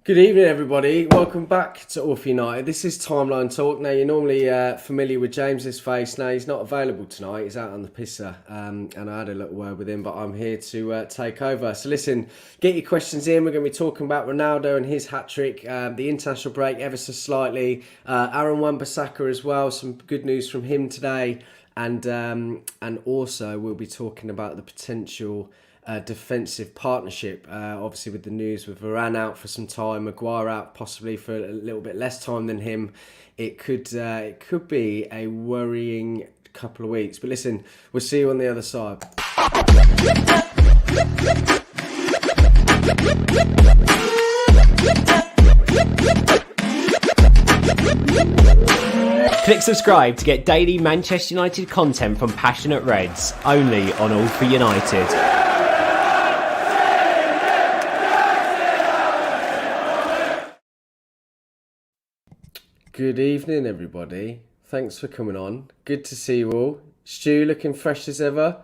Good evening, everybody. Welcome back to Orf United. This is Timeline Talk. Now, you're normally familiar with James's face. Now, he's not available tonight. He's out on the pisser, and I had a little word with him, but I'm here to take over. So, listen, get your questions in. We're going to be talking about Ronaldo and his hat-trick, the international break ever so slightly, Aaron Wan-Bissaka as well. Some good news from him today, and also we'll be talking about the potential defensive partnership. Obviously, with the news with Varane out for some time, Maguire out possibly for a little bit less time than him, it could be a worrying couple of weeks. But listen, we'll see you on the other side. Click subscribe to get daily Manchester United content from passionate Reds, only on All for United. Good evening, everybody. Thanks for coming on. Good to see you all. Stu, looking fresh as ever.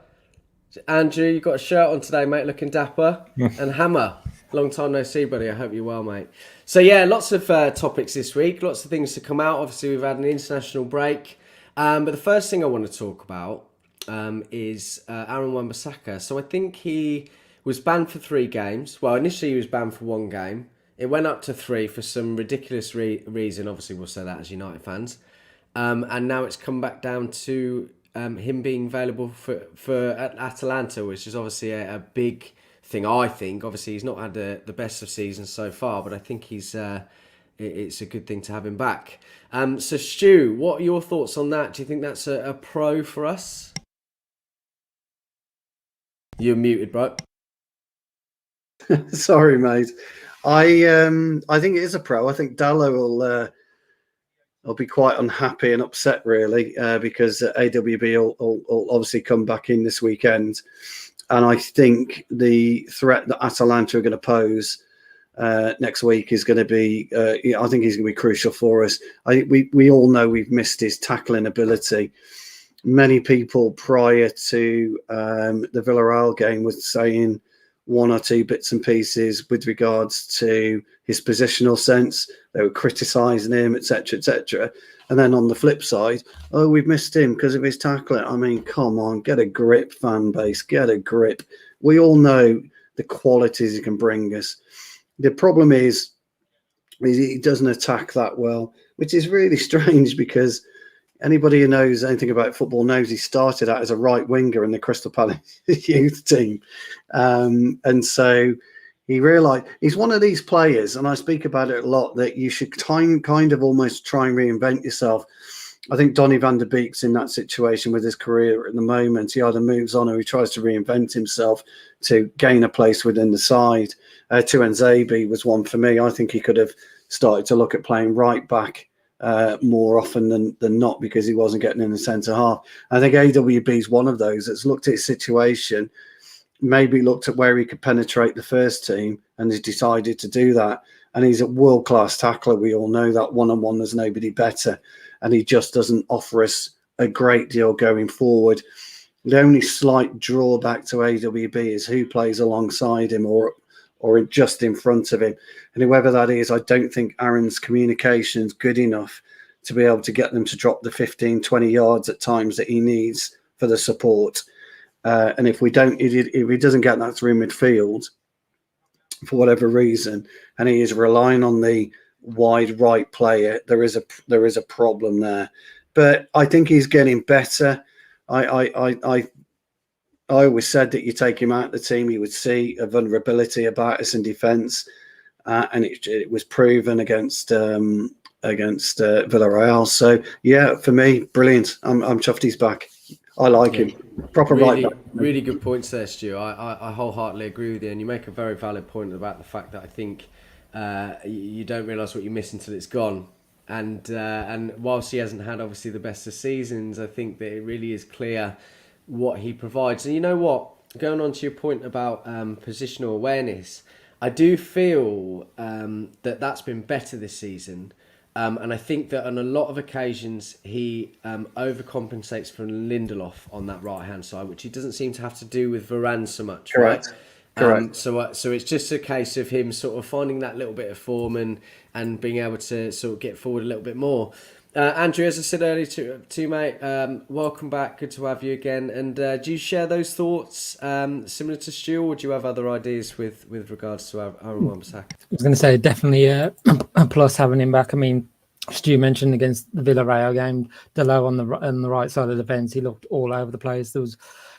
Andrew, you got a shirt on today, mate, looking dapper. And Hammer, long time no see, buddy. I hope you're well, mate. So, yeah, lots of topics this week. Lots of things to come out. Obviously, we've had an international break. But the first thing I want to talk about is Aaron Wan-Bissaka. So I think he was banned for 3 games. Well, initially he was banned for 1 game. It went up to 3 for some ridiculous reason. Obviously, we'll say that as United fans. And now it's come back down to him being available for Atalanta, which is obviously a big thing, I think. Obviously, he's not had the best of seasons so far, but I think it's a good thing to have him back. So, Stu, what are your thoughts on that? Do you think that's a pro for us? You're muted, bro. Sorry, mate. I think it is a pro. I think Dallo will be quite unhappy and upset, really, because AWB will obviously come back in this weekend, and I think the threat that Atalanta are going to pose next week is going to be. I think he's going to be crucial for us. We all know we've missed his tackling ability. Many people prior to the Villarreal game were saying 1 or 2 bits and pieces with regards to his positional sense. They were criticising him, etc., etc. And then on the flip side, oh, we've missed him because of his tackling. I mean, come on, get a grip, fan base, get a grip. We all know the qualities he can bring us. The problem is he doesn't attack that well, which is really strange because anybody who knows anything about football knows he started out as a right winger in the Crystal Palace youth team. And so he realised he's one of these players, and I speak about it a lot, that you should kind of almost try and reinvent yourself. I think Donny van der Beek's in that situation with his career at the moment. He either moves on or he tries to reinvent himself to gain a place within the side. Tuanzebe was one for me. I think he could have started to look at playing right back more often than not, because he wasn't getting in the centre half. I think AWB is one of those that's looked at his situation, maybe looked at where he could penetrate the first team, and has decided to do that. And he's a world-class tackler. We all know that one-on-one there's nobody better, and he just doesn't offer us a great deal going forward. The only slight drawback to AWB is who plays alongside him or just in front of him. And whoever that is, I don't think Aaron's communication is good enough to be able to get them to drop the 15, 20 yards at times that he needs for the support. And if he doesn't get that through midfield for whatever reason, and he is relying on the wide right player, there is a problem there. But I think he's getting better. I always said that you take him out of the team, you would see a vulnerability about us in defence, and it was proven against Villarreal. So yeah, for me, brilliant. I'm chuffed he's back. I like him. Proper really, right back. Really good points there, Stu. I wholeheartedly agree with you, and you make a very valid point about the fact that I think you don't realise what you miss until it's gone. And whilst he hasn't had obviously the best of seasons, I think that it really is clear what he provides. And you know what? Going on to your point about positional awareness, I do feel that's been better this season. And I think that on a lot of occasions he overcompensates for Lindelof on that right-hand side, which he doesn't seem to have to do with Varane so much. Correct. Right? Correct. So it's just a case of him sort of finding that little bit of form and being able to sort of get forward a little bit more. Andrew, as I said earlier to you, mate, welcome back. Good to have you again. And do you share those thoughts similar to Stu, or do you have other ideas with regards to Aaron Wan-Bissaka? I was going to say definitely a plus having him back. I mean, Stu mentioned against the Villarreal game, Delo on the right side of the fence, he looked all over the place. There was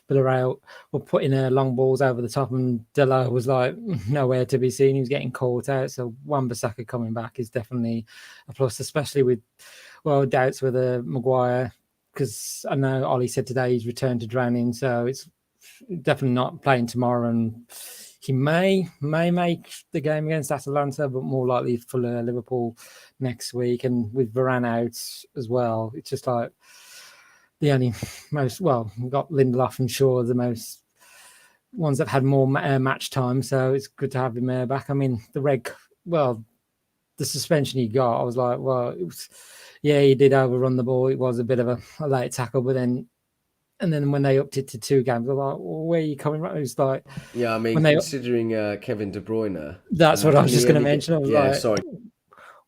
Villarreal were putting long balls over the top, and Delo was like nowhere to be seen. He was getting caught out. So Wan-Bissaka coming back is definitely a plus, especially with doubts with Maguire, because I know Ollie said today he's returned to training, so it's definitely not playing tomorrow, and he may make the game against Atalanta, but more likely for Liverpool next week. And with Varane out as well, it's just like the only we've got Lindelof and Shaw, the most ones that had more match time, so it's good to have him back. I mean, the suspension he got, I was like, he did overrun the ball. It was a bit of a late tackle, but then when they upped it to 2 games, I was like, where are you coming from? It was like, yeah, I mean, considering Kevin De Bruyne, that's what I was just going to mention. I was sorry.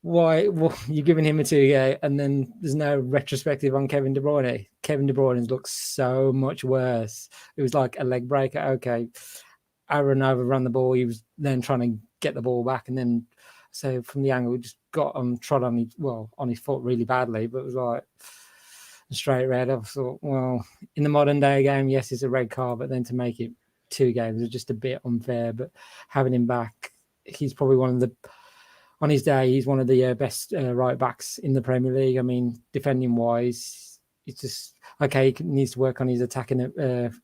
Why? Well, you're giving him a 2 and then there's no retrospective on Kevin De Bruyne. Kevin De Bruyne looks so much worse. It was like a leg breaker. Okay, Aaron overrun the ball. He was then trying to get the ball back, and then so from the angle, just got trod on his foot really badly. But it was like a straight red. I thought, well, in the modern day game, yes, it's a red card, but then to make it 2 games is just a bit unfair. But having him back, he's probably on his day, he's one of the best right backs in the Premier League. I mean, defending wise, it's just okay. He needs to work on his attacking,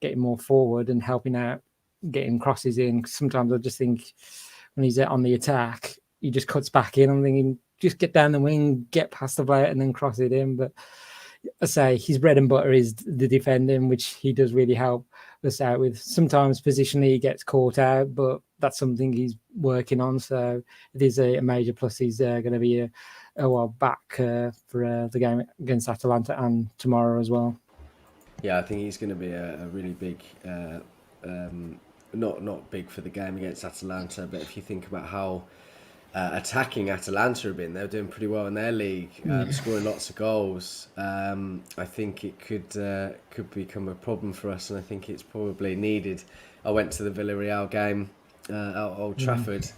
getting more forward and helping out, getting crosses in. Sometimes I just think when he's on the attack, he just cuts back in. I'm thinking, just get down the wing, get past the player, and then cross it in. But I say his bread and butter is the defending, which he does really help us out with. Sometimes positionally he gets caught out, but that's something he's working on. So it is a major plus. He's going to be back for the game against Atalanta and tomorrow as well. Yeah, I think he's going to be a really big, not big for the game against Atalanta, but if you think about how attacking Atalanta have been, they're doing pretty well in their league, scoring lots of goals. I think it could become a problem for us, and I think it's probably needed. I went to the Villarreal game at Old Trafford,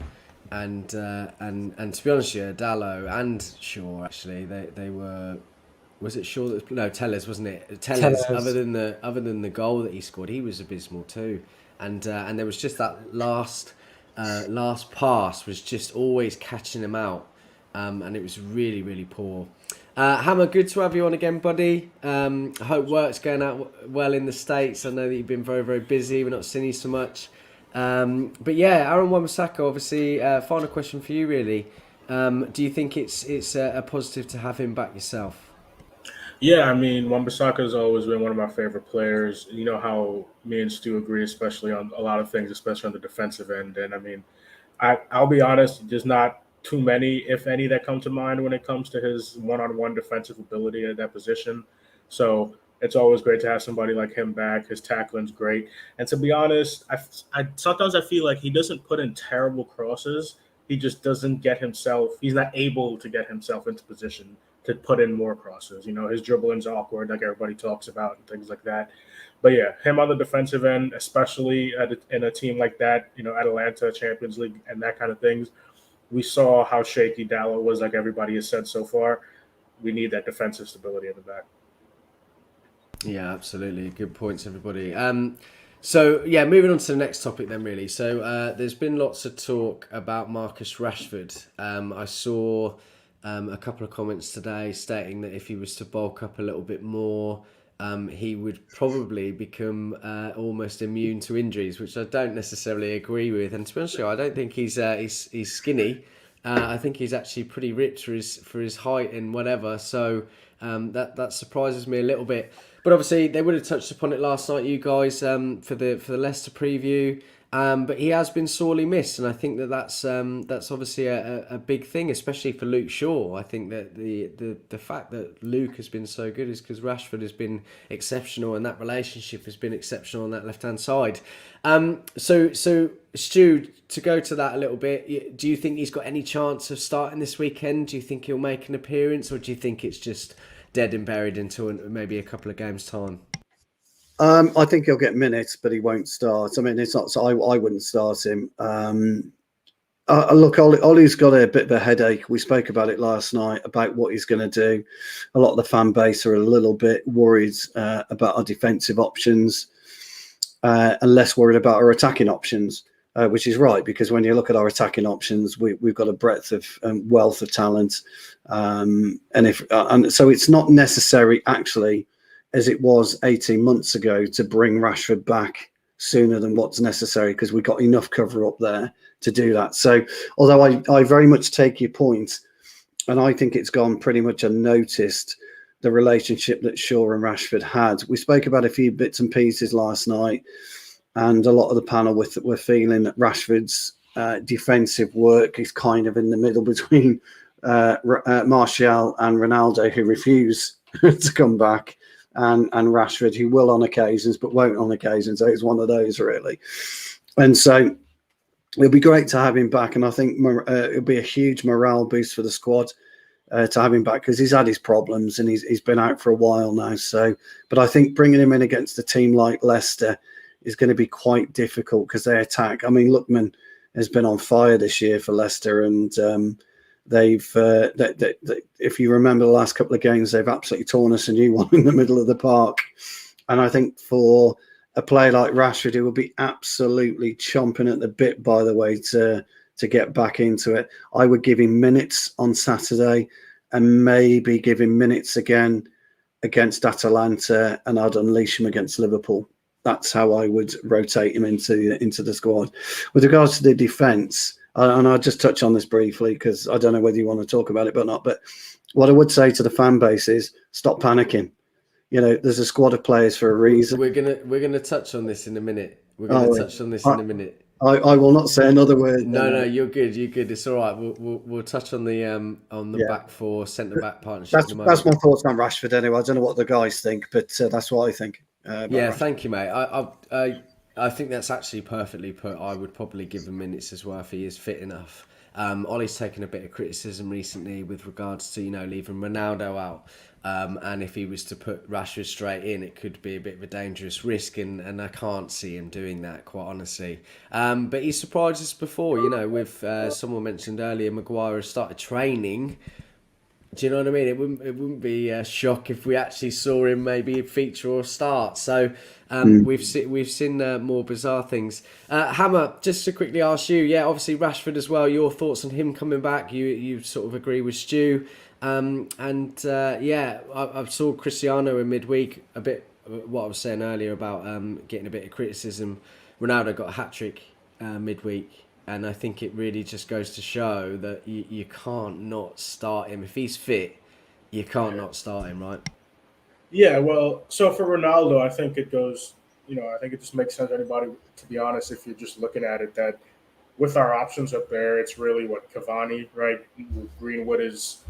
and to be honest with you, Dalot and Shaw actually they were. Was it Shaw that no Tellez, wasn't it? Tellez. Other than the goal that he scored, he was abysmal too, and there was just that last pass was just always catching him out, and it was really, really poor. Hammer, good to have you on again, buddy. I hope work's going out well in the States. I know that you've been very, very busy. We're not seeing you so much. But yeah, Aaron Wan-Bissaka, obviously, final question for you, really. Do you think it's a positive to have him back yourself? Yeah, I mean, Wan-Bissaka has always been one of my favorite players. You know how me and Stu agree, especially on a lot of things, especially on the defensive end. And I mean, I'll be honest, there's not too many, if any, that come to mind when it comes to his one-on-one defensive ability at that position. So it's always great to have somebody like him back. His tackling's great. And to be honest, I sometimes I feel like he doesn't put in terrible crosses. He just doesn't get himself – he's not able to get himself into position to put in more crosses. You know, his dribbling's awkward, like everybody talks about, and things like that. But yeah, him on the defensive end, especially in a team like that, you know, Atalanta, Champions League, and that kind of things, we saw how shaky Dalot was, like everybody has said so far. We need that defensive stability in the back. Yeah, absolutely. Good points, everybody. So, yeah, moving on to the next topic then, really. So, there's been lots of talk about Marcus Rashford. I saw a couple of comments today stating that if he was to bulk up a little bit more, he would probably become almost immune to injuries, which I don't necessarily agree with. And to be honest with you, I don't think he's skinny. I think he's actually pretty ripped for his height and whatever. So that surprises me a little bit. But obviously, they would have touched upon it last night, you guys, for the Leicester preview. But he has been sorely missed, and I think that's obviously a big thing, especially for Luke Shaw. I think that the fact that Luke has been so good is because Rashford has been exceptional, and that relationship has been exceptional on that left hand side. So Stu, to go to that a little bit, do you think he's got any chance of starting this weekend? Do you think he'll make an appearance, or do you think it's just dead and buried until maybe a couple of games' time? I think he'll get minutes, but he won't start. I mean, it's not. So I wouldn't start him. Look, Ollie's got a bit of a headache. We spoke about it last night about what he's going to do. A lot of the fan base are a little bit worried about our defensive options and less worried about our attacking options, which is right, because when you look at our attacking options, we've got a breadth of wealth of talent, and so it's not necessary actually, as it was 18 months ago, to bring Rashford back sooner than what's necessary, because we've got enough cover up there to do that. So although I very much take your point, and I think it's gone pretty much unnoticed, the relationship that Shaw and Rashford had. We spoke about a few bits and pieces last night, and a lot of the panel were feeling that Rashford's defensive work is kind of in the middle between Martial and Ronaldo, who refuse to come back, and Rashford, who will on occasions but won't on occasions. So it's one of those, really. And so it'll be great to have him back, and I think it'll be a huge morale boost for the squad to have him back, because he's had his problems and he's been out for a while now. So, but I think bringing him in against a team like Leicester is going to be quite difficult, because they attack. I mean, Lookman has been on fire this year for Leicester, and if you remember the last couple of games, they've absolutely torn us a new one in the middle of the park. And I think for a player like Rashford, who will be absolutely chomping at the bit, by the way, to get back into it, I would give him minutes on Saturday, and maybe give him minutes again against Atalanta, and I'd unleash him against Liverpool. That's how I would rotate him into the squad. With regards to the defence, and I'll just touch on this briefly, because I don't know whether you want to talk about it or not, but what I would say to the fan base is stop panicking. You know, there's a squad of players for a reason. We're gonna touch on this in a minute. We're gonna touch on this in a minute. I will not say another word. No, you're good. You're good. It's all right. We'll touch on the back four centre back partnership. That's my thoughts on Rashford anyway. I don't know what the guys think, but that's what I think. Yeah, thank you, mate. I think that's actually perfectly put. I would probably give him minutes as well if he is fit enough. Ollie's taken a bit of criticism recently with regards to leaving Ronaldo out. And if he was to put Rashford straight in, it could be a bit of a dangerous risk, and I can't see him doing that, quite honestly. But he surprised us before, with someone mentioned earlier, Maguire has started training. Do you know what I mean? It wouldn't be a shock if we actually saw him maybe feature or start. So we've seen more bizarre things. Hammer, just to quickly ask you, obviously Rashford as well. Your thoughts on him coming back? You sort of agree with Stu. I saw Cristiano in midweek, a bit what I was saying earlier about getting a bit of criticism. Ronaldo got a hat-trick midweek, and I think it really just goes to show that you can't not start him. If he's fit, you can't not start him, right? Yeah, well, so for Ronaldo, I think it goes, I think it just makes sense to anybody, to be honest, if you're just looking at it, that with our options up there, it's really Cavani, right? Greenwood is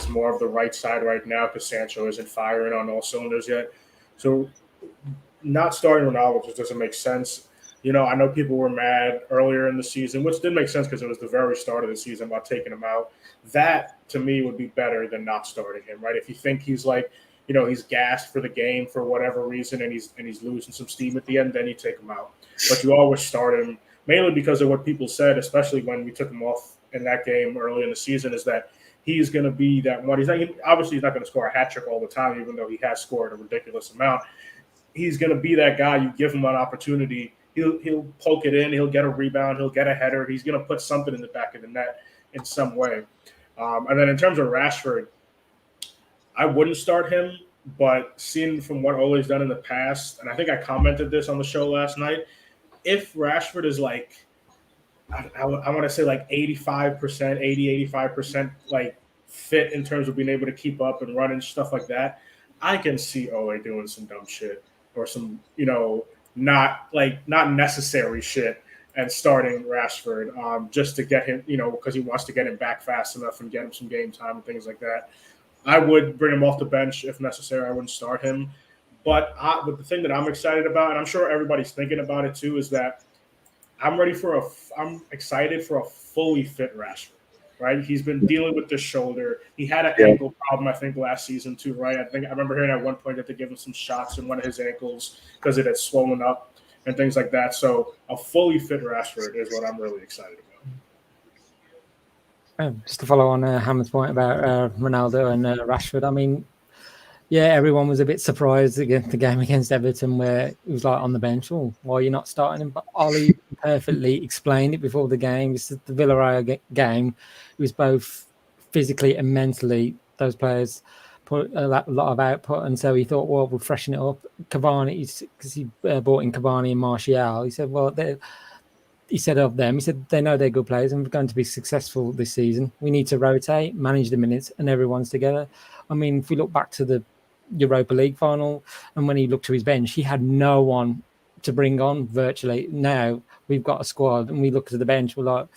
more of the right side right now, because Sancho isn't firing on all cylinders yet. So not starting Ronaldo just doesn't make sense. I know people were mad earlier in the season, which didn't make sense because it was the very start of the season, about taking him out. That, to me, would be better than not starting him, right? If you think he's he's gassed for the game for whatever reason, and he's losing some steam at the end, then you take him out. But you always start him, mainly because of what people said, especially when we took him off in that game early in the season, is that he's going to be that one. He's not going to score a hat trick all the time, even though he has scored a ridiculous amount. He's going to be that guy. You give him an opportunity, he'll poke it in, he'll get a rebound, he'll get a header. He's going to put something in the back of the net in some way. And then in terms of Rashford, I wouldn't start him, but seeing from what Ole's done in the past, and I think I commented this on the show last night, if Rashford is I want to say 85% fit in terms of being able to keep up and run and stuff like that, I can see Ole doing some dumb shit or some, not necessary shit and starting Rashford just to get him, because he wants to get him back fast enough and get him some game time and things like that. I would bring him off the bench if necessary. I wouldn't start him. But the thing that I'm excited about, and I'm sure everybody's thinking about it too, is that I'm excited for a fully fit Rashford. Right, he's been dealing with this shoulder. He had an ankle problem, I think, last season too. Right, I remember hearing at one point that they gave him some shots in one of his ankles because it had swollen up and things like that. So a fully fit Rashford is what I'm really excited about. Just to follow on Hammer's point about Ronaldo and Rashford, I mean, yeah, everyone was a bit surprised against the game against Everton where it was like on the bench. Oh, why are you not starting him? But Ollie perfectly explained it before the game. It's the Villarreal game. It was both physically and mentally. Those players put a lot of output, and so he thought, well, we'll freshen it up. Cavani, because he brought in Cavani and Martial. He said, well, he said of them, he said they know they're good players and we're going to be successful this season. We need to rotate, manage the minutes, and everyone's together. I mean, if we look back to the Europa League final, and when he looked to his bench, he had no one to bring on virtually. Now we've got a squad, and we look to the bench. We've got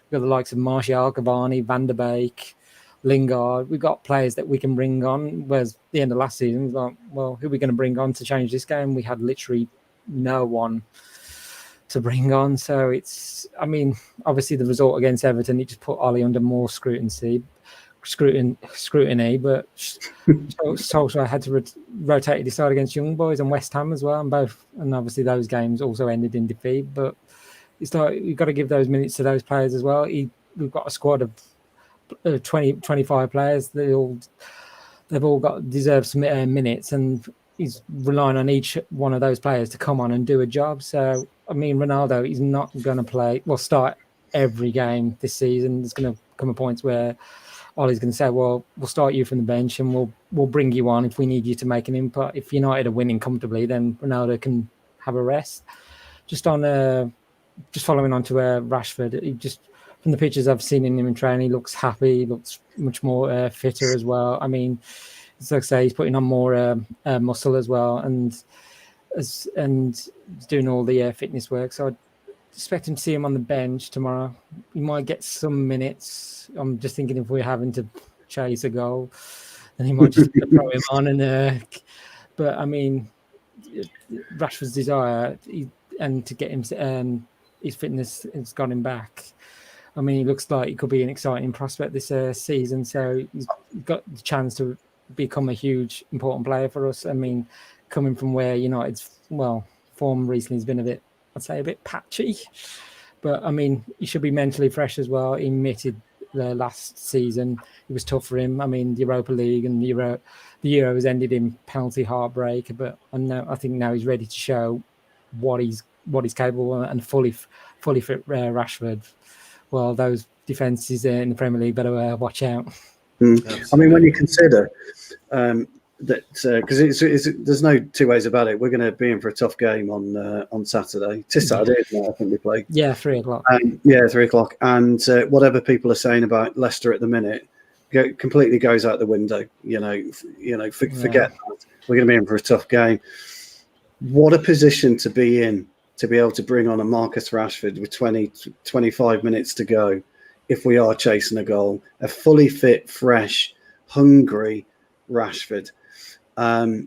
the likes of Martial, Cavani, Van der Beek, Lingard. We've got players that we can bring on. Whereas the end of last season, it was like, well, who are we going to bring on to change this game? We had literally no one to bring on. So it's, I mean, obviously the result against Everton, it just put Ollie under more scrutiny, but Solskjaer had to rotate his side against Young Boys and West Ham as well, and obviously those games also ended in defeat. But it's like you've got to give those minutes to those players as well. We've got a squad of 25 players. They've all got deserved some minutes, and he's relying on each one of those players to come on and do a job. So I mean, Ronaldo is not going to start every game this season. There's going to come a point where Ollie's going to say, well, we'll start you from the bench and we'll bring you on if we need you to make an input. If United are winning comfortably, then Ronaldo can have a rest. Just following on to Rashford, he just, from the pictures I've seen in him in training, he looks happy, he looks much more fitter as well. I mean, it's like I say, he's putting on more muscle as well, and doing all the fitness work. So I'd expect him to see him on the bench tomorrow. He might get some minutes. I'm just thinking if we're having to chase a goal, then he might just throw him on. But I mean, Rashford's desire and to get him his fitness has got him back. I mean, he looks like he could be an exciting prospect this season. So he's got the chance to become a huge, important player for us. I mean, coming from where United's form recently has been a bit patchy, but I mean, he should be mentally fresh as well. He admitted last season it was tough for him. I mean, the Europa League and the Euro has ended in penalty heartbreak, but I think now he's ready to show what he's capable of, and fully fit Rashford. Well, those defenses in the Premier League better watch out. I mean, when you consider that, because there's no two ways about it, we're going to be in for a tough game on Saturday. It's Saturday, isn't it? I think we play. Yeah, 3:00. 3:00. And whatever people are saying about Leicester at the minute completely goes out the window. Forget that. We're going to be in for a tough game. What a position to be in, to be able to bring on a Marcus Rashford with 25 minutes to go. If we are chasing a goal, a fully fit, fresh, hungry Rashford. I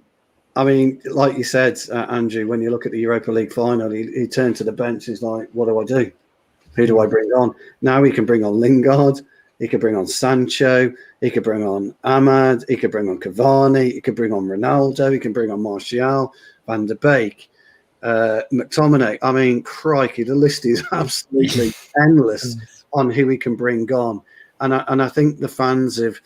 mean, like you said, Andrew, when you look at the Europa League final, he turned to the bench. He's like, what do I do? Who do I bring on? Now he can bring on Lingard. He could bring on Sancho. He could bring on Ahmad. He could bring on Cavani. He could bring on Ronaldo. He can bring on Martial, Van der Beek, McTominay. I mean, crikey, the list is absolutely endless on who he can bring on. And I think the fans have...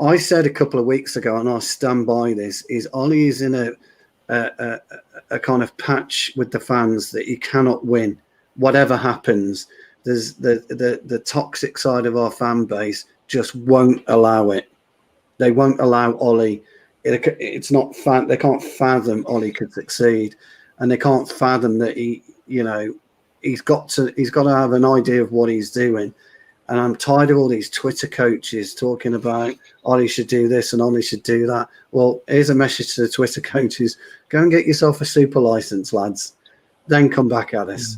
I said a couple of weeks ago, and I stand by this, is Ollie is in a kind of patch with the fans that he cannot win. Whatever happens, there's the toxic side of our fan base just won't allow it. They won't allow Ollie. It's not they can't fathom Ollie could succeed, and they can't fathom that he's got to have an idea of what he's doing. And I'm tired of all these Twitter coaches talking about Ollie should do this and Ollie should do that. Well, here's a message to the Twitter coaches. Go and get yourself a super license, lads. Then come back at us.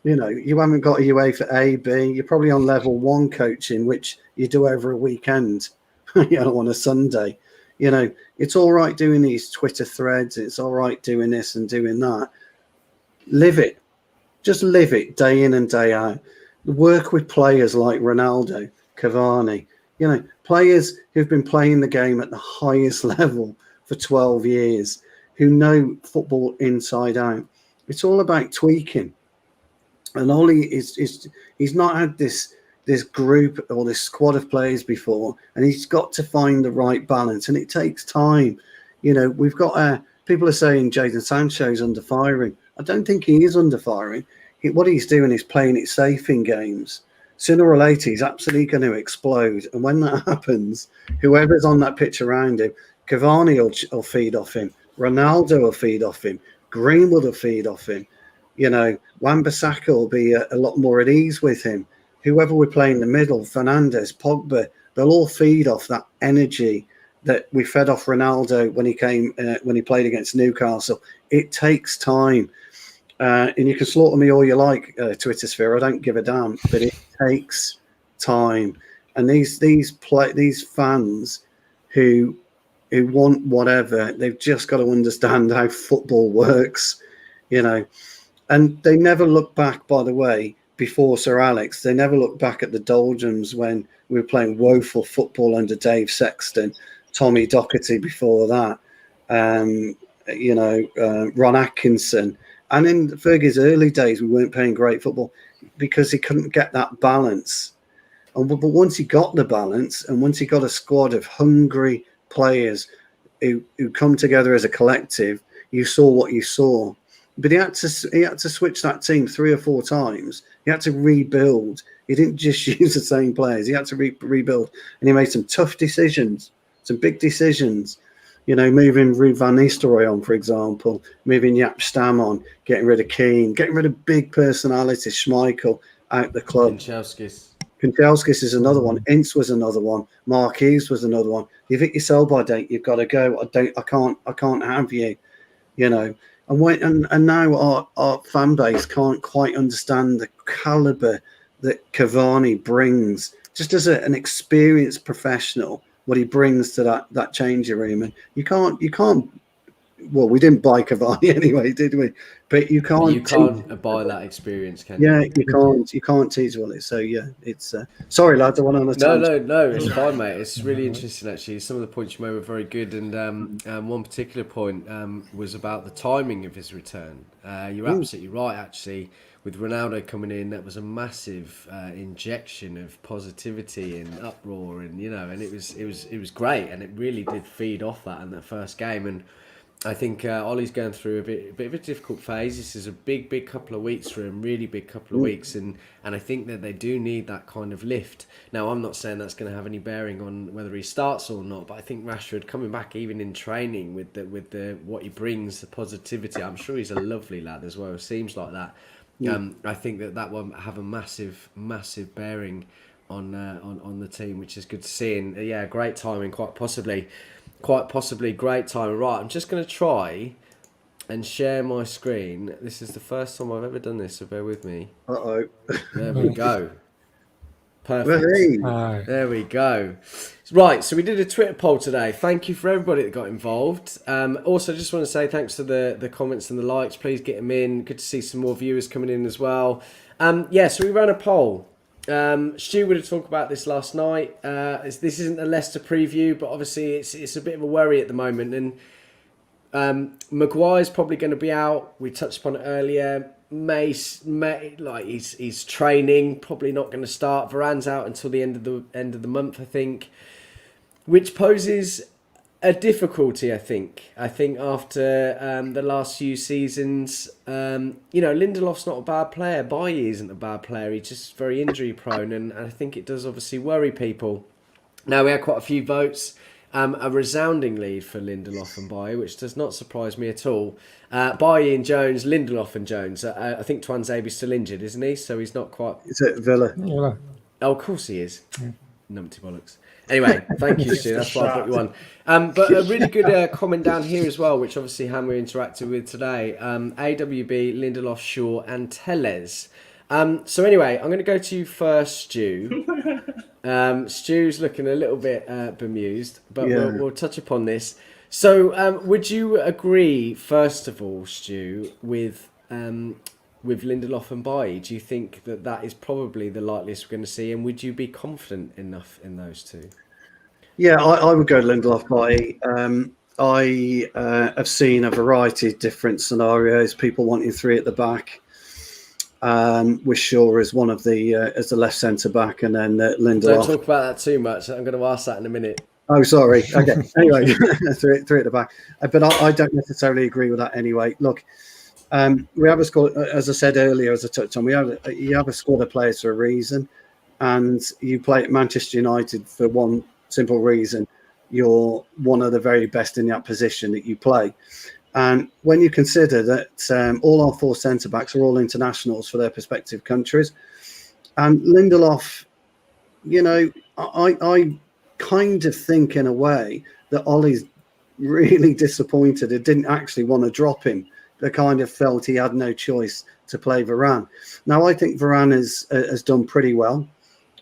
You know, you haven't got a UEFA A, B. You're probably on level 1 coaching, which you do over a weekend, on a Sunday. You know, it's all right doing these Twitter threads. It's all right doing this and doing that. Live it. Just live it day in and day out. Work with players like Ronaldo, Cavani, players who've been playing the game at the highest level for 12 years, who know football inside out. It's all about tweaking. And Ollie he's not had this group or this squad of players before, and he's got to find the right balance, and it takes time. We've got people are saying Jadon Sancho's under firing. I don't think he is under firing. What he's doing is playing it safe in games. Sooner or later, he's absolutely going to explode, and when that happens, whoever's on that pitch around him, Cavani will feed off him, Ronaldo will feed off him, Greenwood will feed off him. Wan-Bissaka will be a lot more at ease with him. Whoever we play in the middle, Fernandes, Pogba, they'll all feed off that energy that we fed off Ronaldo when he played against Newcastle. It takes time. And you can slaughter me all you like, Twitter sphere. I don't give a damn, but it takes time. And these fans who want whatever, they've just got to understand how football works, And they never look back, by the way, before Sir Alex. They never look back at the doldrums when we were playing woeful football under Dave Sexton, Tommy Docherty before that, Ron Atkinson. And in Fergie's early days, we weren't playing great football because he couldn't get that balance. But once he got the balance, and once he got a squad of hungry players who come together as a collective, you saw what you saw. But he had to switch that team 3 or 4 times. He had to rebuild. He didn't just use the same players. He had to rebuild, and he made some tough decisions, some big decisions. Moving Ruud van Nistelrooy on, for example, moving Jaap Stam on, getting rid of Keane, getting rid of big personalities, Schmeichel out the club. Kanchelskis is another one. Ince was another one. Mark Hughes was another one. You've hit your sell-by date. You've got to go. I can't have you. And now our fan base can't quite understand the caliber that Cavani brings, just as an experienced professional, what he brings to that changing room. And you can't. Well, we didn't buy Cavani anyway, did we? But you can't buy that experience, can you? Yeah, you can't teach Willie. So yeah, it's sorry, lads. I went on a tangent. No, it's fine, mate. It's really interesting, actually. Some of the points you made were very good, and one particular point was about the timing of his return. You're absolutely right, actually. With Ronaldo coming in, that was a massive injection of positivity and uproar, and and it was great, and it really did feed off that in that first game. And I think Ollie's going through a bit of a difficult phase. This is a big couple of weeks for him, really big couple of weeks, and I think that they do need that kind of lift. Now, I'm not saying that's going to have any bearing on whether he starts or not, but I think Rashford coming back, even in training, with the what he brings, the positivity. I'm sure he's a lovely lad as well. It seems like that. I think that will have a massive bearing on the team, which is good to see. And yeah, great timing, quite possibly great timing. Right, I'm just going to try and share my screen. This is the first time I've ever done this, so bear with me. There we go. Perfect. There we go. Right, so we did a Twitter poll today. Thank you for everybody that got involved. Also, just want to say thanks for the comments and the likes. Please get them in. Good to see some more viewers coming in as well. So we ran a poll. Stu would have talked about this last night. This isn't a Leicester preview, but obviously it's a bit of a worry at the moment. And Maguire's probably going to be out. We touched upon it earlier. He's training, probably not going to start. Varane's out until the end of the month, I think, which poses a difficulty. I think after the last few seasons, Lindelof's not a bad player. Bailly isn't a bad player. He's just very injury prone, and I think it does obviously worry people. Now, we had quite a few votes. A resounding lead for Lindelof and Bailly, which does not surprise me at all. Bailly and Jones, Lindelof and Jones. I think Tuanzebe's still injured, isn't he? So he's not quite... Is it Villa? Yeah. Oh, of course he is. Yeah. Numpty bollocks. Anyway, thank you, Stu. That's why I put you on. But a really good comment down here as well, which obviously Hammer interacted with today. AWB, Lindelof, Shaw and Tellez. So anyway, I'm going to go to you first, Stu. Stu's looking a little bit bemused, but Yeah. we'll touch upon this. So, would you agree, first of all, Stu, with Lindelof and Bailly? Do you think that is probably the likeliest we're going to see, and would you be confident enough in those two? Yeah, I would go Lindelof by. I have seen a variety of different scenarios. People wanting three at the back, with Shaw as one of the as the left centre back, and then Lindelof. Don't talk about that too much. I'm going to ask that in a minute. Oh, sorry. Okay. Anyway, three at the back, but I don't necessarily agree with that. Anyway, look, we have a squad. As I said earlier, as I touched on, you have a squad of players for a reason, and you play at Manchester United for one simple reason: you're one of the very best in that position that you play. And when you consider that all our four centre backs are all internationals for their respective countries, and Lindelof, I kind of think in a way that Ollie's really disappointed and didn't actually want to drop him. They kind of felt he had no choice to play Varane. Now, I think Varane has done pretty well,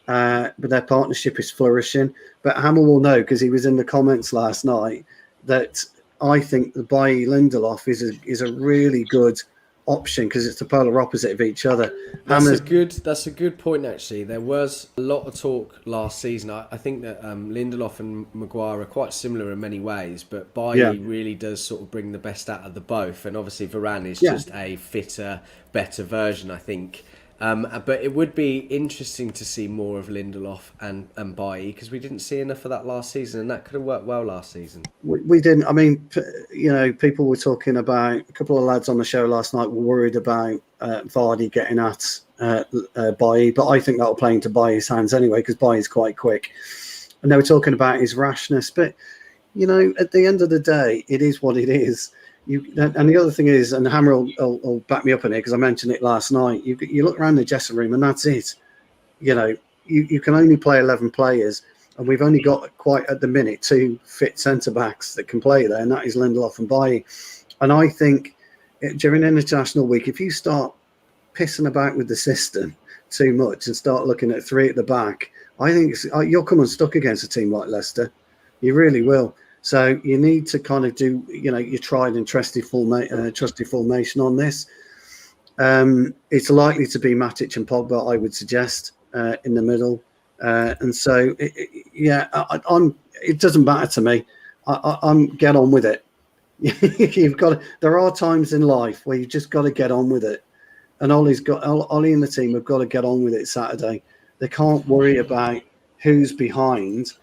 but their partnership is flourishing. But Hammer will know, because he was in the comments last night, that I think the Bailly Lindelof is a really good option, because it's the polar opposite of each other. That's a good point, actually. There was a lot of talk last season. I think that Lindelof and Maguire are quite similar in many ways, but Bailly really does sort of bring the best out of the both, and obviously Varane is just a fitter, better version, I think. But it would be interesting to see more of Lindelof and Bailly, because we didn't see enough of that last season, and that could have worked well last season. We didn't. I mean, people were talking about, a couple of lads on the show last night were worried about Vardy getting at Bailly, but I think that'll play into Bailly's hands anyway, because Bailly's quite quick. And they were talking about his rashness, but at the end of the day, it is what it is. And the other thing is, and Hammer will back me up in it, because I mentioned it last night, you look around the dressing room and that's it. You can only play 11 players, and we've only got, quite at the minute, two fit centre-backs that can play there, and that is Lindelof and Bailly. And I think during International Week, if you start pissing about with the system too much and start looking at three at the back, I think you'll come unstuck against a team like Leicester. You really will. So you need to kind of do, your tried and trusted formation on this. It's likely to be Matic and Pogba, I would suggest, in the middle. And so, it doesn't matter to me. I'm get on with it. There are times in life where you've just got to get on with it. And Ollie and the team have got to get on with it Saturday. They can't worry about who's behind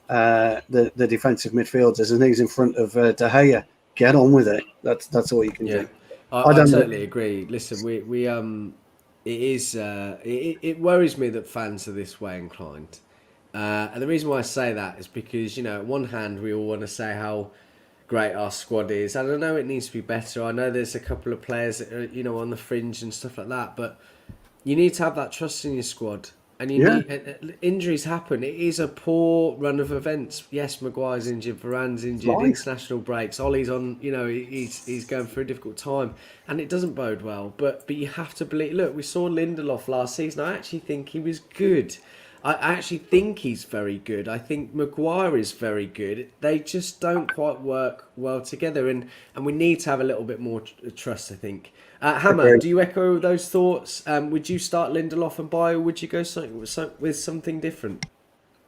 the defensive midfielders and who's in front of De Gea. Get on with it. That's all you can do. I totally agree. Listen, it worries me that fans are this way inclined, and the reason why I say that is because on one hand we all want to say how great our squad is, and I know it needs to be better. I know there's a couple of players that are on the fringe and stuff like that, but you need to have that trust in your squad. And injuries happen. It is a poor run of events. Yes, Maguire's injured, Varane's injured, international breaks. Ollie's on, he's going through a difficult time, and it doesn't bode well. But you have to believe. Look, we saw Lindelof last season. I actually think he was good. I actually think he's very good. I think Maguire is very good. They just don't quite work well together, and we need to have a little bit more trust, I think. Hammer, do you echo those thoughts? Would you start Lindelof and Bailly, or would you go with something different?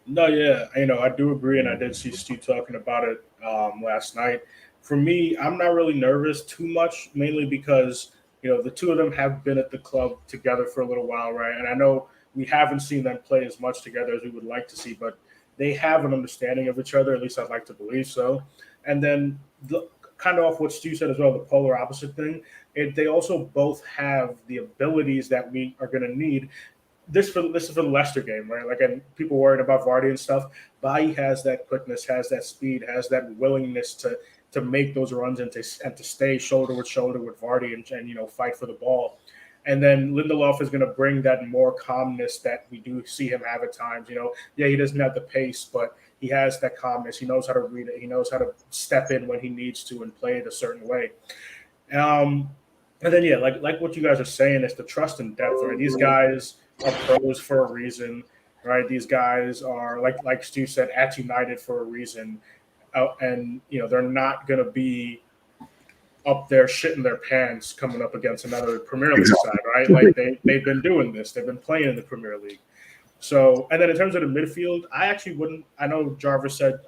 No, yeah, I do agree, and I did see Stu talking about it last night. For me, I'm not really nervous too much, mainly because the two of them have been at the club together for a little while, right? And I know we haven't seen them play as much together as we would like to see, but they have an understanding of each other. At least I'd like to believe so. And then kind of off what Stu said as well, the polar opposite thing, they also both have the abilities that we are going to need. This is for the Leicester game, right? Like, and people worried about Vardy and stuff. Bailly has that quickness, has that speed, has that willingness to make those runs and to stay shoulder with shoulder with Vardy and fight for the ball. And then Lindelof is going to bring that more calmness that we do see him have at times. He doesn't have the pace, but he has that calmness. He knows how to read it. He knows how to step in when he needs to and play it a certain way. And then, yeah, like what you guys are saying is the trust and depth, right? These guys are pros for a reason, right? These guys are, like Stu said, at United for a reason. And, they're not going to be up there shitting their pants coming up against another Premier League side, right? Like they've been doing this. They've been playing in the Premier League. So, and then in terms of the midfield, I actually wouldn't. I know Jarvis said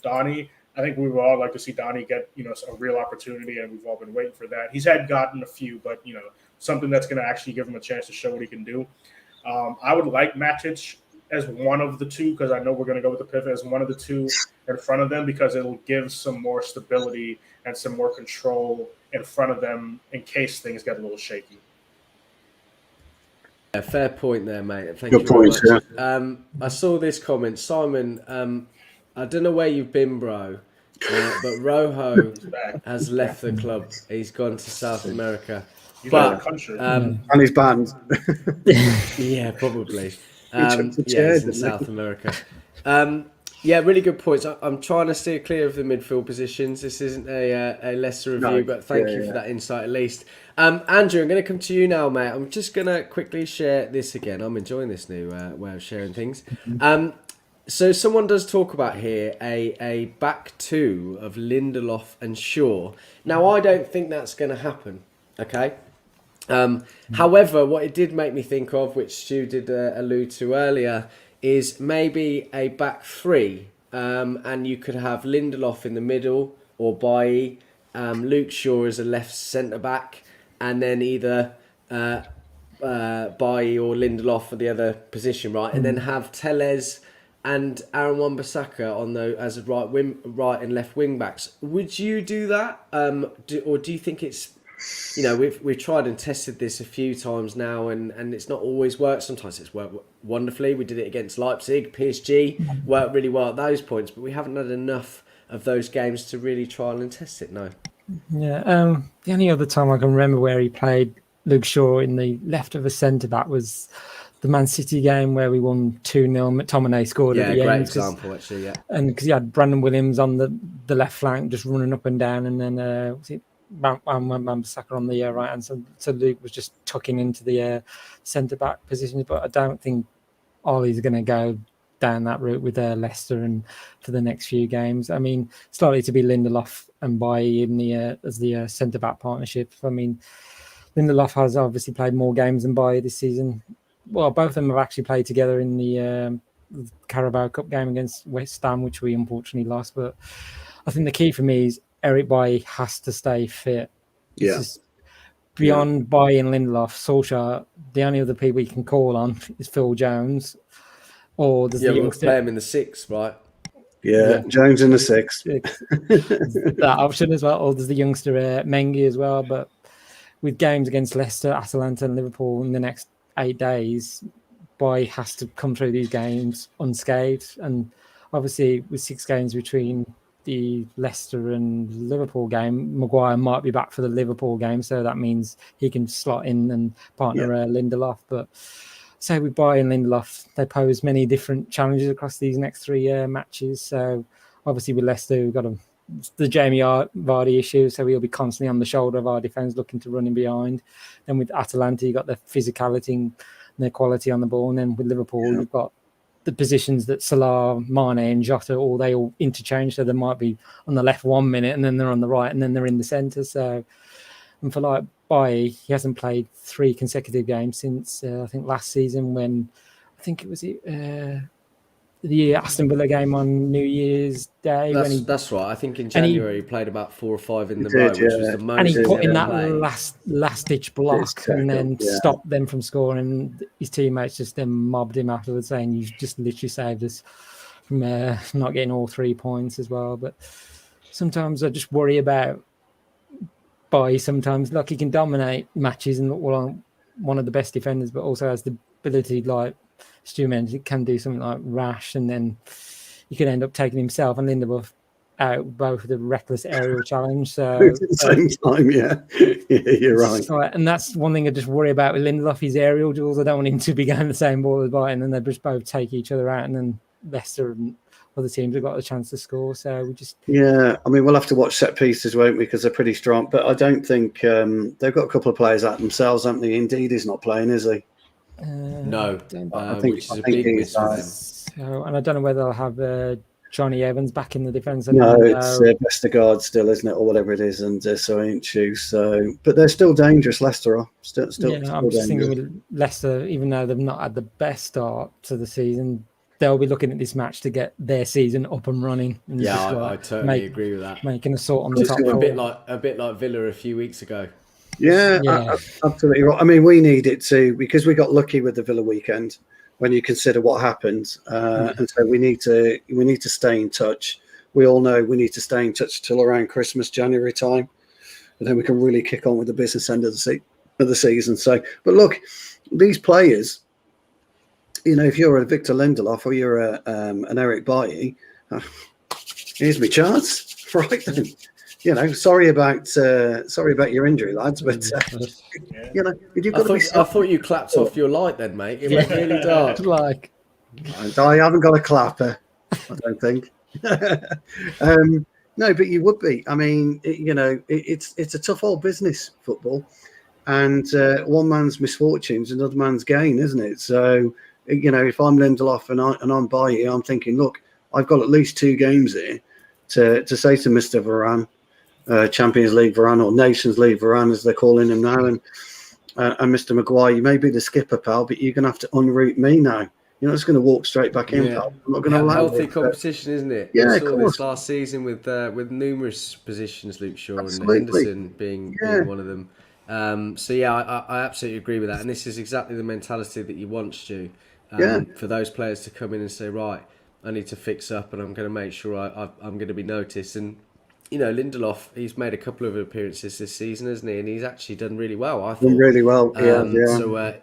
Donny. I think we would all like to see Donny get a real opportunity, and we've all been waiting for that. He's gotten a few, but something that's going to actually give him a chance to show what he can do. I would like Matic as one of the two, because I know we're going to go with the pivot as one of the two in front of them, because it'll give some more stability and some more control in front of them in case things get a little shaky. Yeah, fair point there, mate. Thank Good you very point, much. I saw this comment. Simon, I don't know where you've been, bro, but Rojo has left the club. He's gone to South America. He's out of the country. And he's banned. Yeah, probably. took the Yeah, chair, he's in didn't he? South America. Yeah, really good points. I'm trying to steer clear of the midfield positions. This isn't a Leicester review, No, but thank you for that insight at least. Andrew, I'm going to come to you now, mate. I'm just going to quickly share this again. I'm enjoying this new way of sharing things. So someone does talk about here a back two of Lindelof and Shaw. Now, I don't think that's going to happen, okay? However, what it did make me think of, which Stu did allude to earlier, is maybe a back three, and you could have Lindelof in the middle or Bailly, Luke Shaw as a left centre back, and then either Bailly or Lindelof for the other position, right? And then have Telles and Aaron Wan-Bissaka on as right and left wing backs. Would you do that, or do you think it's we've tried and tested this a few times now, and it's not always worked. Sometimes it's worked wonderfully. We did it against Leipzig, PSG, worked really well at those points, but we haven't had enough of those games to really trial and test it. No. Yeah. The only other time I can remember where he played Luke Shaw in the left of a centre back was the Man City game where we won 2-0. McTominay scored at the great end. Example, actually. Yeah. And because he had Brandon Williams on the left flank, just running up and down, and then was it Wan-Bissaka on the right hand, so Luke was just tucking into the centre back position. But I don't think Ollie's going to go down that route with Leicester and for the next few games. I mean, it's likely to be Lindelof and Bailly in the as the centre back partnership. I mean, Lindelof has obviously played more games than Bailly this season. Well, both of them have actually played together in the Carabao Cup game against West Ham, which we unfortunately lost. But I think the key for me is Eric Bailly has to stay fit. Yeah. Beyond Bailly and Lindelof, Solskjaer, the only other people you can call on is Phil Jones. Or there's the we'll youngster. play him in the 6, right? Yeah, Jones in the 6. That option as well. Or there's the youngster Mengi as well. But with games against Leicester, Atalanta and Liverpool in the next 8 days, Bailly has to come through these games unscathed. And obviously with 6 games between the Leicester and Liverpool game, Maguire might be back for the Liverpool game, so that means he can slot in and partner Lindelof. But say with Bailly and Lindelof, they pose many different challenges across these next 3 matches. So obviously with Leicester, we've got the Jamie Vardy issue, so he'll be constantly on the shoulder of our defence looking to run in behind. Then with Atalanta, you've got the physicality and their quality on the ball. And then with Liverpool, you've got the positions that Salah, Mane and Jota, they all interchange. So they might be on the left 1 minute and then they're on the right and then they're in the centre. So, and for Bailly, he hasn't played 3 consecutive games since I think last season when I think it was the Aston Villa game on New Year's Day. That's right. I think in January he played about 4 or 5 in the row, which was the most. And he put in that played. last ditch block and then stopped them from scoring. His teammates just then mobbed him afterwards, saying, "You just literally saved us from not getting all 3 points as well." But sometimes I just worry about Bailly. Sometimes, like, he can dominate matches and look one of the best defenders, but also has the ability, like Stu mentioned, it can do something like rash, and then you could end up taking himself and Lindelof out both with a reckless aerial challenge. So at the same time, you're right. And that's one thing I just worry about with Lindelof, his aerial duels. I don't want him to be going the same ball as Bailly, and then they just both take each other out, and then Leicester other teams have got a chance to score. So we just Yeah, I mean, we'll have to watch set pieces, won't we? Because they're pretty strong. But I don't think they've got a couple of players out themselves, haven't they? Indeed, he's not playing, is he? No, I think which is a think big he's miss for them. so, and I don't know whether they'll have Johnny Evans back in the defence. No, it's Vestergaard still, isn't it, or whatever it is, and Soyuncu. So, but they're still dangerous. Leicester are still I'm just thinking dangerous. with Leicester, even though they've not had the best start to the season, they'll be looking at this match to get their season up and running. And Yeah, just, I totally agree with that. Making a sort on the top. A bit like Villa a few weeks ago. Yeah, absolutely right. I mean, we need it too because we got lucky with the Villa weekend. When you consider what happened, and so we need to stay in touch. We all know we need to stay in touch till around Christmas, January time, and then we can really kick on with the business end of the season. So, but look, these players, if you're a Victor Lindelof or you're an Eric Bailly, here's my chance, right then. Sorry about your injury, lads, but you've got to be. I thought you clapped off your light then, mate. It was really dark. I haven't got a clapper, I don't think. No, but you would be. I mean, it's a tough old business, football, and one man's misfortunes, another man's gain, isn't it? So, if I'm Lindelof and I'm Bailly, I'm thinking, look, I've got at least 2 games here to say to Mr. Varane. Champions League Varane or Nations League Varane as they're calling him now, and Mr. Maguire, you may be the skipper, pal, but you're going to have to unroot me now. You're not just going to walk straight back in, pal. I'm not going to allow healthy competition, isn't it? Yeah, we of saw course. this last season with numerous positions, Luke Shaw Absolutely. and Henderson being one of them. I absolutely agree with that, and this is exactly the mentality that you want, Stu. For those players to come in and say, right, I need to fix up, and I'm going to make sure I'm going to be noticed. And Lindelof, he's made a couple of appearances this season, hasn't he? And he's actually done really well, I thought. Done really well, So, I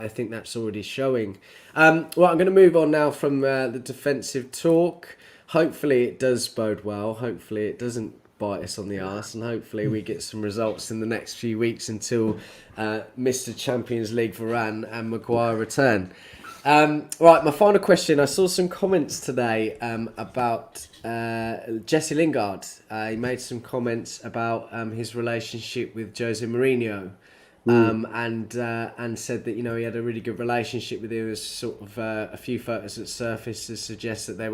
think that's already showing. I'm going to move on now from the defensive talk. Hopefully it does bode well. Hopefully it doesn't bite us on the arse. And hopefully we get some results in the next few weeks until Mr. Champions League Varane and Maguire return. Right, my final question. I saw some comments today about Jesse Lingard. He made some comments about his relationship with Jose Mourinho, and said that he had a really good relationship with him. There's sort of a few photos that surfaced to suggest that they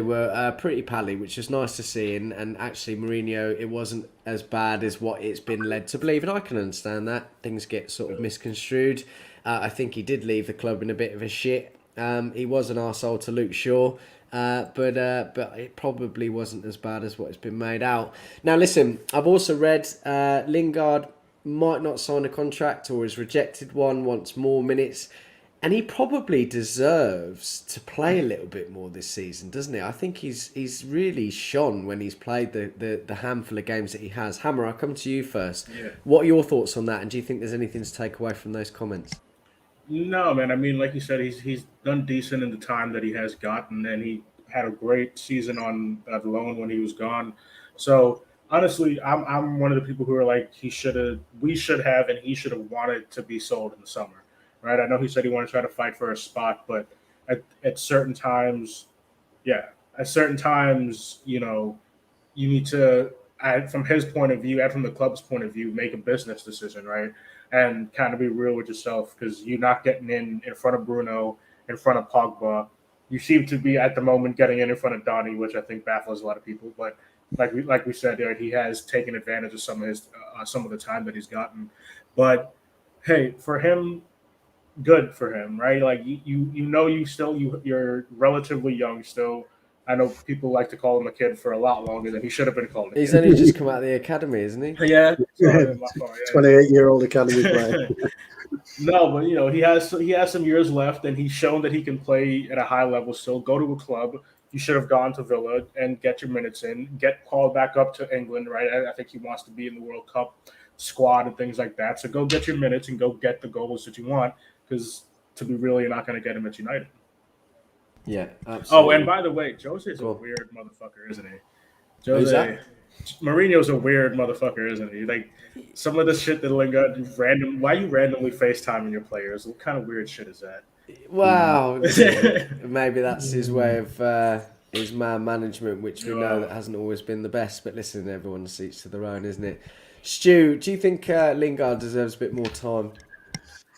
were pretty pally, which was nice to see. And actually, Mourinho, it wasn't as bad as what it's been led to believe, and I can understand that things get sort of misconstrued. I think he did leave the club in a bit of a shit. He was an arsehole to Luke Shaw, but it probably wasn't as bad as what it's been made out. Now, listen, I've also read Lingard might not sign a contract or has rejected one, wants more minutes, and he probably deserves to play a little bit more this season, doesn't he? I think he's really shone when he's played the handful of games that he has. Hammer, I'll come to you first. Yeah. What are your thoughts on that, and do you think there's anything to take away from those comments? No, man. I mean, like you said, he's done decent in the time that he has gotten, and he had a great season on the loan when he was gone. So honestly, I'm one of the people who are like we should have, and he should have wanted to be sold in the summer, right? I know he said he wanted to try to fight for a spot, but at certain times, you need to, from his point of view and from the club's point of view, make a business decision, right? And kind of be real with yourself, because you're not getting in front of Bruno, in front of Pogba. You seem to be at the moment getting in front of Donny, which I think baffles a lot of people. But like we said, he has taken advantage of some of the time that he's gotten. But hey, for him, good for him, right? Like you're relatively young still. I know people like to call him a kid for a lot longer than he should have been called a kid. He's only just come out of the academy, isn't he? Yeah. 28-year-old academy player. No, but he has some years left, and he's shown that he can play at a high level still. Go to a club. You should have gone to Villa and get your minutes in. Get called back up to England, right? I think he wants to be in the World Cup squad and things like that. So go get your minutes and go get the goals that you want, because to be real, you're not going to get him at United. Yeah, absolutely. Oh, and by the way, Jose's a weird motherfucker, isn't he? Mourinho's a weird motherfucker, isn't he? Like, some of the shit that Lingard why you randomly FaceTiming your players? What kind of weird shit is that? Wow, maybe that's his way of is man management, which we know that hasn't always been the best. But listen, everyone's each to their own, isn't it? Stu, do you think Lingard deserves a bit more time?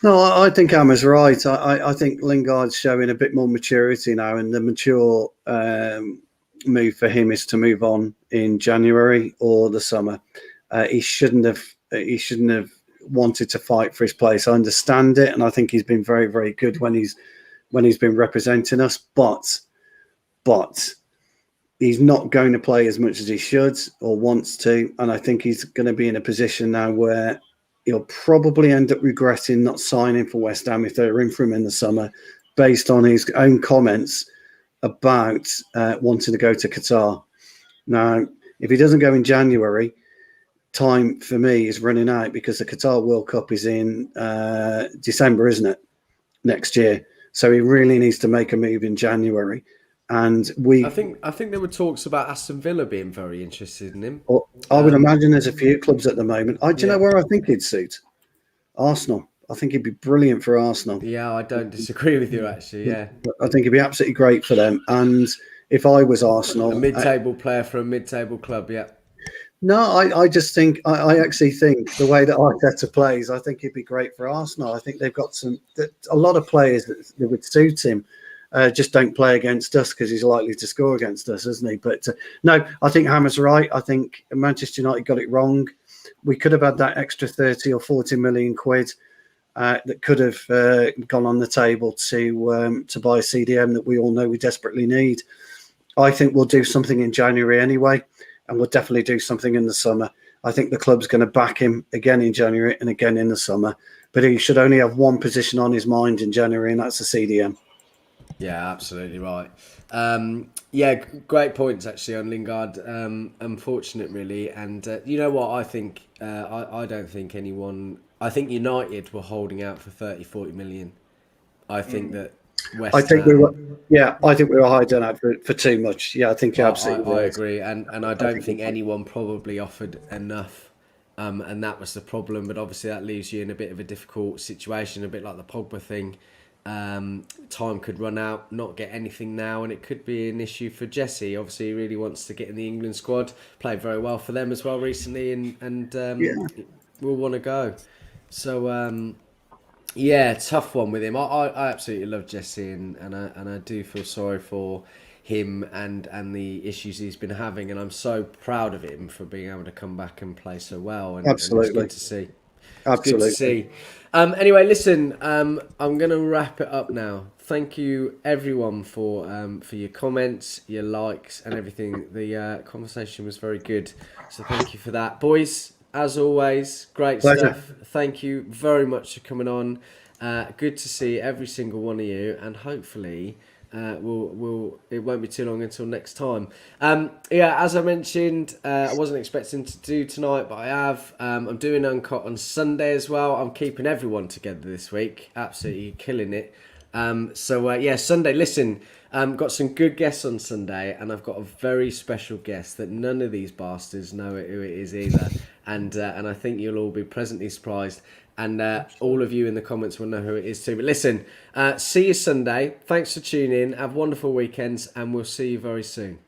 No, I think Emma's right. I think Lingard's showing a bit more maturity now, and the mature move for him is to move on in January or the summer. He shouldn't have wanted to fight for his place. I understand it, and I think he's been very, very good when he's been representing us. But he's not going to play as much as he should or wants to, and I think he's going to be in a position now where he'll probably end up regretting not signing for West Ham if they're in for him in the summer, based on his own comments about wanting to go to Qatar. Now, if he doesn't go in January, time for me is running out, because the Qatar World Cup is in December, isn't it? Next year. So he really needs to make a move in January. And I think there were talks about Aston Villa being very interested in him. I would imagine there's a few clubs at the moment. Do you know where I think he'd suit? Arsenal. I think he'd be brilliant for Arsenal. Yeah, I don't disagree with you, actually. Yeah, I think he'd be absolutely great for them. And if I was Arsenal, a mid-table player for a mid-table club, yeah. No, I just think I actually think the way that Arteta plays, I think he'd be great for Arsenal. I think they've got a lot of players that would suit him. Just don't play against us because he's likely to score against us, isn't he? But no, I think Hammer's right. I think Manchester United got it wrong. We could have had that extra 30 or 40 million quid that could have gone on the table to buy a CDM that we all know we desperately need. I think we'll do something in January anyway, and we'll definitely do something in the summer. I think the club's going to back him again in January and again in the summer. But he should only have one position on his mind in January, and that's the CDM. Yeah, absolutely right. Yeah, great points actually on Lingard. Unfortunate, really. And you know what? I think I don't think anyone. I think United were holding out for 30, 40 million. I think that West Ham. I think we were hiding out for too much. Yeah, I think you're absolutely right. I agree, and I don't think anyone probably offered enough. And that was the problem. But obviously, that leaves you in a bit of a difficult situation, a bit like the Pogba thing. Time could run out, not get anything now, and it could be an issue for Jesse. Obviously, he really wants to get in the England squad. Played very well for them as well recently, and will want to go. So tough one with him. I absolutely love Jesse, and I do feel sorry for him and the issues he's been having, and I'm so proud of him for being able to come back and play so well. And absolutely, and it's good to see. Absolutely. Good to see. Anyway, listen, I'm going to wrap it up now. Thank you, everyone, for your comments, your likes, and everything. The conversation was very good, so thank you for that. Boys, as always, great stuff. Thank you very much for coming on. Good to see every single one of you, and hopefully it won't be too long until next time. As I mentioned, I wasn't expecting to do tonight, but I have. I'm doing Uncut on Sunday as well. I'm keeping everyone together this week, absolutely killing it. Sunday. Listen, got some good guests on Sunday, and I've got a very special guest that none of these bastards know who it is either, and I think you'll all be pleasantly surprised. And all of you in the comments will know who it is too. But listen, see you Sunday. Thanks for tuning in. Have wonderful weekends, and we'll see you very soon.